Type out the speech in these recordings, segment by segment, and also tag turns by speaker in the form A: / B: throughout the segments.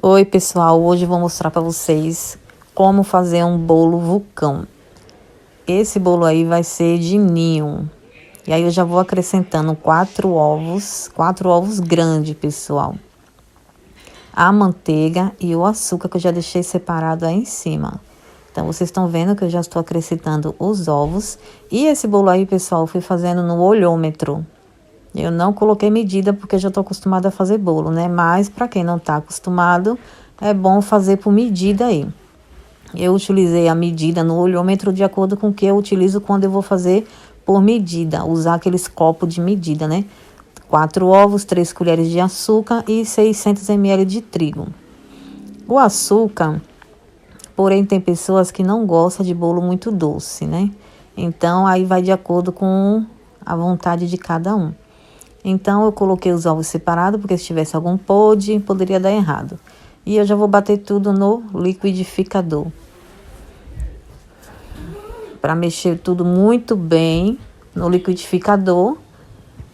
A: Oi pessoal, hoje eu vou mostrar para vocês como fazer um bolo vulcão. Esse bolo aí vai ser de ninho. E aí eu já vou acrescentando quatro ovos grandes, pessoal. A manteiga e o açúcar que eu já deixei separado aí em cima. Então vocês estão vendo que eu já estou acrescentando os ovos. E esse bolo aí, pessoal, eu fui fazendo no olhômetro. Eu não coloquei medida porque eu já tô acostumada a fazer bolo, né? Mas para quem não tá acostumado, é bom fazer por medida aí. Eu utilizei a medida no olhômetro de acordo com o que eu utilizo quando eu vou fazer por medida. Usar aqueles copos de medida, né? 4 ovos, 3 colheres de açúcar e 600 ml de trigo. O açúcar, porém, tem pessoas que não gostam de bolo muito doce, né? Então, aí vai de acordo com a vontade de cada um. Então, eu coloquei os ovos separados, porque se tivesse algum poderia dar errado. E eu já vou bater tudo no liquidificador. Para mexer tudo muito bem no liquidificador.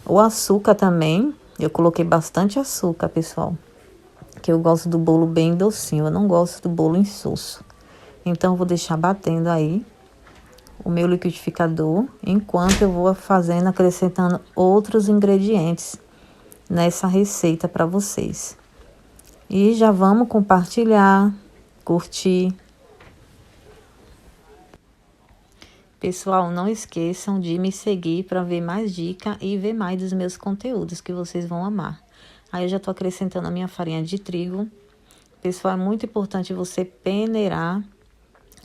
A: O açúcar também. Eu coloquei bastante açúcar, pessoal. Que eu gosto do bolo bem docinho. Eu não gosto do bolo insosso. Então, eu vou deixar batendo aí o meu liquidificador, enquanto eu vou fazendo, acrescentando outros ingredientes nessa receita para vocês. E já vamos compartilhar, curtir. Pessoal, não esqueçam de me seguir para ver mais dicas e ver mais dos meus conteúdos que vocês vão amar. Aí eu já tô acrescentando a minha farinha de trigo. Pessoal, é muito importante você peneirar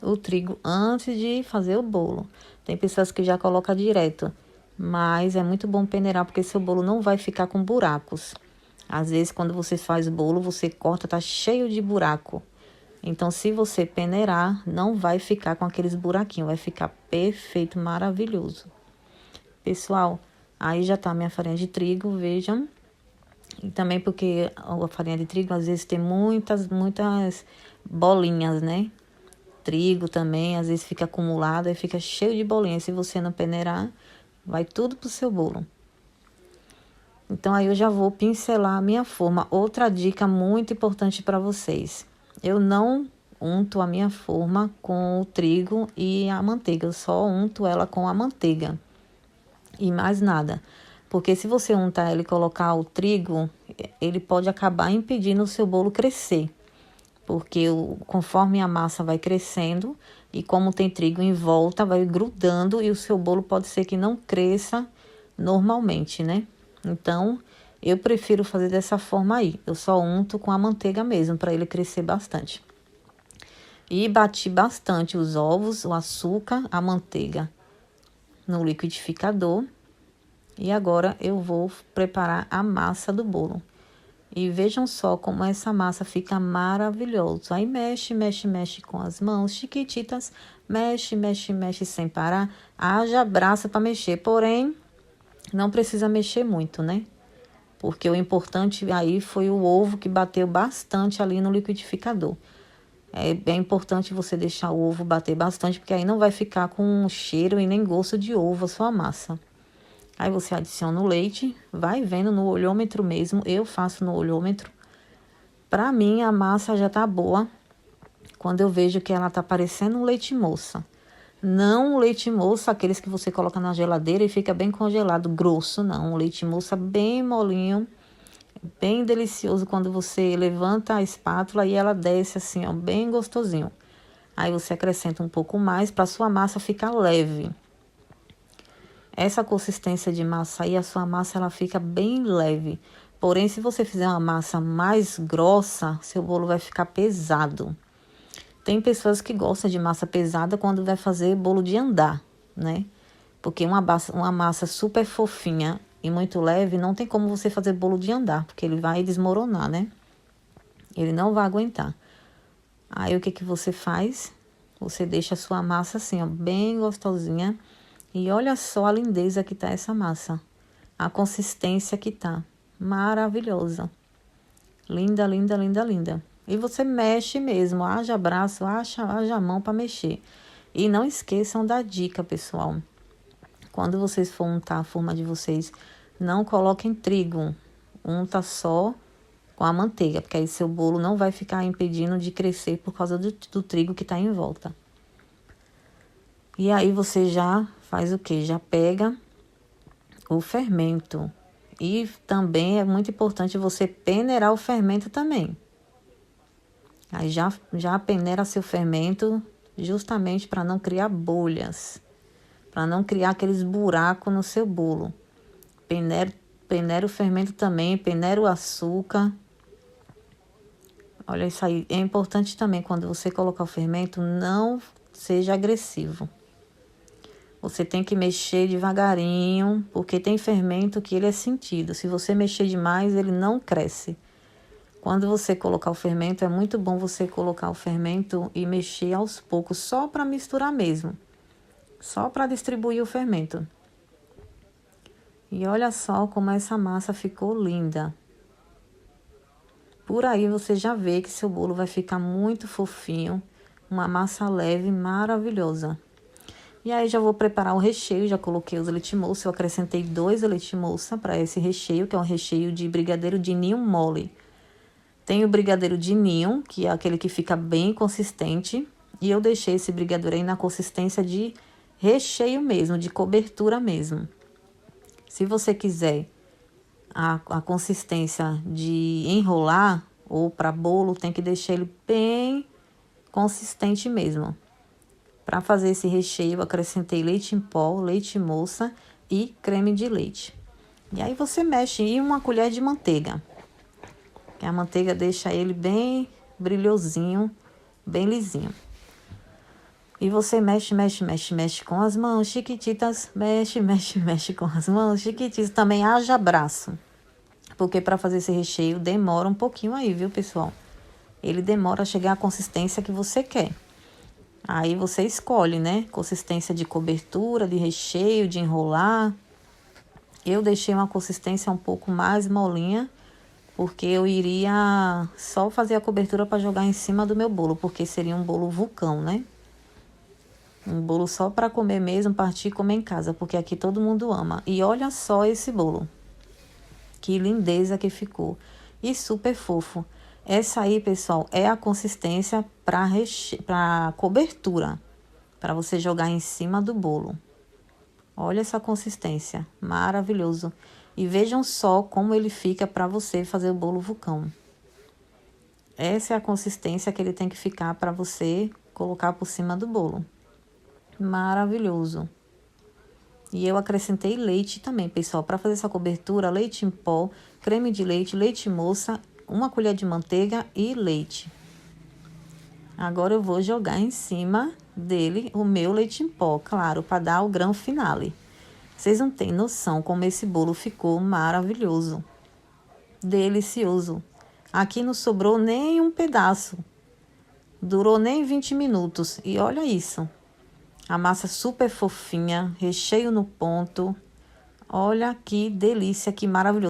A: o trigo antes de fazer o bolo. Tem pessoas que já colocam direto, mas é muito bom peneirar porque seu bolo não vai ficar com buracos. Às vezes, quando você faz bolo, você corta, tá cheio de buraco. Então, se você peneirar, não vai ficar com aqueles buraquinhos, vai ficar perfeito, maravilhoso. Pessoal, aí já tá a minha farinha de trigo, vejam. E também porque a farinha de trigo, às vezes, tem muitas bolinhas, né? Trigo também, às vezes fica acumulado e fica cheio de bolinhas. Se você não peneirar, vai tudo pro seu bolo. Então, aí eu já vou pincelar a minha forma. Outra dica muito importante para vocês. Eu não unto a minha forma com o trigo e a manteiga. Eu só unto ela com a manteiga. E mais nada. Porque se você untar ela e colocar o trigo, ele pode acabar impedindo o seu bolo crescer. Porque conforme a massa vai crescendo e como tem trigo em volta, vai grudando e o seu bolo pode ser que não cresça normalmente, né? Então, eu prefiro fazer dessa forma aí. Eu só unto com a manteiga mesmo, para ele crescer bastante. E bati bastante os ovos, o açúcar, a manteiga no liquidificador. E agora eu vou preparar a massa do bolo. E vejam só como essa massa fica maravilhosa. Aí mexe, mexe, mexe com as mãos chiquititas. Mexe, mexe, mexe sem parar. Haja braço para mexer, porém, não precisa mexer muito, né? Porque o importante aí foi o ovo que bateu bastante ali no liquidificador. É bem importante você deixar o ovo bater bastante, porque aí não vai ficar com cheiro e nem gosto de ovo a sua massa. Aí você adiciona o leite, vai vendo no olhômetro mesmo, eu faço no olhômetro. Pra mim, a massa já tá boa, quando eu vejo que ela tá parecendo um leite moça. Não o leite moça, aqueles que você coloca na geladeira e fica bem congelado, grosso, não. Um leite moça bem molinho, bem delicioso quando você levanta a espátula e ela desce assim, ó, bem gostosinho. Aí você acrescenta um pouco mais para sua massa ficar leve. Essa consistência de massa aí, a sua massa ela fica bem leve. Porém, se você fizer uma massa mais grossa, seu bolo vai ficar pesado. Tem pessoas que gostam de massa pesada quando vai fazer bolo de andar, né? Porque uma massa super fofinha e muito leve, não tem como você fazer bolo de andar, porque ele vai desmoronar, né? Ele não vai aguentar. Aí, o que que você faz? Você deixa a sua massa assim, ó, bem gostosinha. E olha só a lindeza que tá essa massa. A consistência que tá. Maravilhosa. Linda, linda, linda, linda. E você mexe mesmo. Haja braço, haja mão para mexer. E não esqueçam da dica, pessoal. Quando vocês for untar a forma de vocês, não coloquem trigo. Unta só com a manteiga, porque aí seu bolo não vai ficar impedindo de crescer por causa do trigo que tá em volta. E aí você já faz o quê? Já pega o fermento. E também é muito importante você peneirar o fermento também. Aí já peneira seu fermento justamente para não criar bolhas, para não criar aqueles buracos no seu bolo. Peneira o fermento também, peneira o açúcar. Olha isso aí, é importante também quando você colocar o fermento, não seja agressivo. Você tem que mexer devagarinho, porque tem fermento que ele é sentido. Se você mexer demais, ele não cresce. Quando você colocar o fermento, é muito bom você colocar o fermento e mexer aos poucos, só para misturar mesmo. Só para distribuir o fermento. E olha só como essa massa ficou linda. Por aí você já vê que seu bolo vai ficar muito fofinho. Uma massa leve, maravilhosa. E aí já vou preparar o recheio, já coloquei os leite moça, eu acrescentei 2 leite moça para esse recheio, que é um recheio de brigadeiro de ninho mole. Tem o brigadeiro de ninho, que é aquele que fica bem consistente, e eu deixei esse brigadeiro aí na consistência de recheio mesmo, de cobertura mesmo. Se você quiser a consistência de enrolar ou para bolo, tem que deixar ele bem consistente mesmo. Para fazer esse recheio, eu acrescentei leite em pó, leite moça e creme de leite. E aí você mexe e uma colher de manteiga. Que a manteiga deixa ele bem brilhosinho, bem lisinho. E você mexe, mexe, mexe, mexe com as mãos chiquititas. Mexe, mexe, mexe com as mãos chiquititas. Também haja braço. Porque para fazer esse recheio demora um pouquinho aí, viu, pessoal? Ele demora a chegar à consistência que você quer. Aí você escolhe, né? Consistência de cobertura, de recheio, de enrolar. Eu deixei uma consistência um pouco mais molinha, porque eu iria só fazer a cobertura para jogar em cima do meu bolo, porque seria um bolo vulcão, né? Um bolo só para comer mesmo, partir e comer em casa, porque aqui todo mundo ama. E olha só esse bolo. Que lindeza que ficou. E super fofo. Essa aí, pessoal, é a consistência para cobertura, para você jogar em cima do bolo. Olha essa consistência, maravilhoso. E vejam só como ele fica para você fazer o bolo vulcão. Essa é a consistência que ele tem que ficar para você colocar por cima do bolo. Maravilhoso. E eu acrescentei leite também, pessoal, para fazer essa cobertura, leite em pó, creme de leite, leite moça, 1 colher de manteiga e leite. Agora eu vou jogar em cima dele o meu leite em pó, claro, para dar o grão finale. Vocês não têm noção como esse bolo ficou maravilhoso. Delicioso. Aqui não sobrou nem um pedaço. Durou nem 20 minutos. E olha isso. A massa super fofinha, recheio no ponto. Olha que delícia, que maravilhoso.